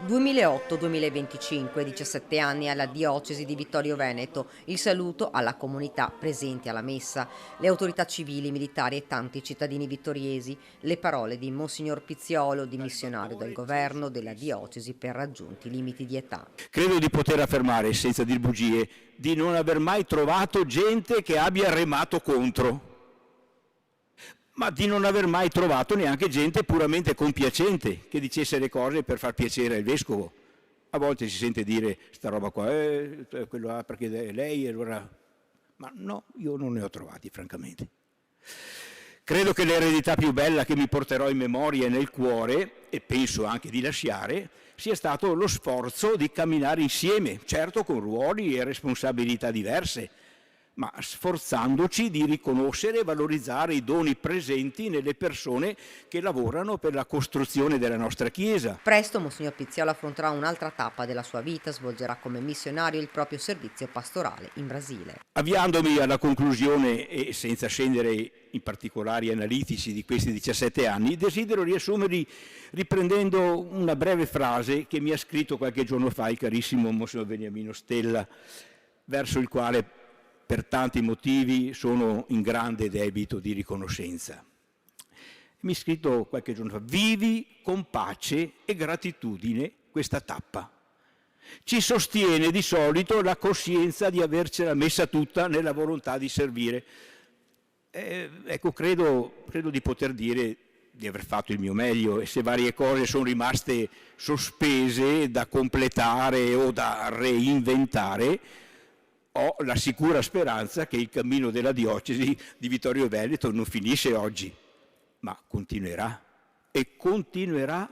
2008-2025, 17 anni alla diocesi di Vittorio Veneto, il saluto alla comunità presenti alla messa, le autorità civili, militari e tanti cittadini vittoriesi, le parole di Monsignor Pizziolo, dimissionario del governo della diocesi per raggiunti limiti di età. Credo di poter affermare, senza dir bugie, di non aver mai trovato gente che abbia remato contro, ma di non aver mai trovato neanche gente puramente compiacente che dicesse le cose per far piacere al vescovo. A volte si sente dire sta roba qua, quello perché è lei, allora... Ma no, io non ne ho trovati, francamente. Credo che l'eredità più bella che mi porterò in memoria e nel cuore, e penso anche di lasciare, sia stato lo sforzo di camminare insieme, certo con ruoli e responsabilità diverse, ma sforzandoci di riconoscere e valorizzare i doni presenti nelle persone che lavorano per la costruzione della nostra Chiesa. Presto Monsignor Pizziolo affronterà un'altra tappa della sua vita, svolgerà come missionario il proprio servizio pastorale in Brasile. Avviandomi alla conclusione e senza scendere in particolari analitici di questi 17 anni, desidero riassumerli riprendendo una breve frase che mi ha scritto qualche giorno fa il carissimo Monsignor Beniamino Stella, verso il quale per tanti motivi sono in grande debito di riconoscenza. Mi ha scritto qualche giorno fa: vivi con pace e gratitudine questa tappa. Ci sostiene di solito la coscienza di avercela messa tutta nella volontà di servire. Ecco, credo di poter dire di aver fatto il mio meglio, e se varie cose sono rimaste sospese da completare o da reinventare, ho la sicura speranza che il cammino della diocesi di Vittorio Veneto non finisce oggi, ma continuerà e continuerà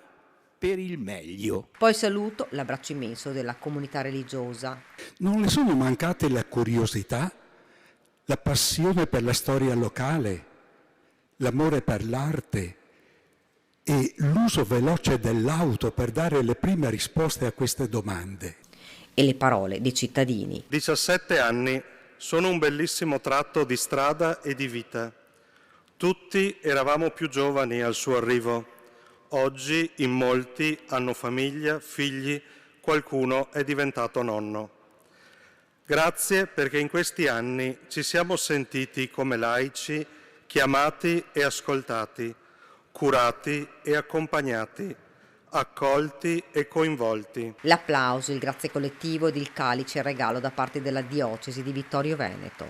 per il meglio. Poi saluto l'abbraccio immenso della comunità religiosa. Non le sono mancate la curiosità, la passione per la storia locale, l'amore per l'arte e l'uso veloce dell'auto per dare le prime risposte a queste domande. E le parole dei cittadini. 17 anni sono un bellissimo tratto di strada e di vita. Tutti eravamo più giovani al suo arrivo. Oggi in molti hanno famiglia, figli, qualcuno è diventato nonno. Grazie perché in questi anni ci siamo sentiti come laici, chiamati e ascoltati, curati e accompagnati, accolti e coinvolti. L'applauso, il grazie collettivo ed il calice regalo da parte della diocesi di Vittorio Veneto.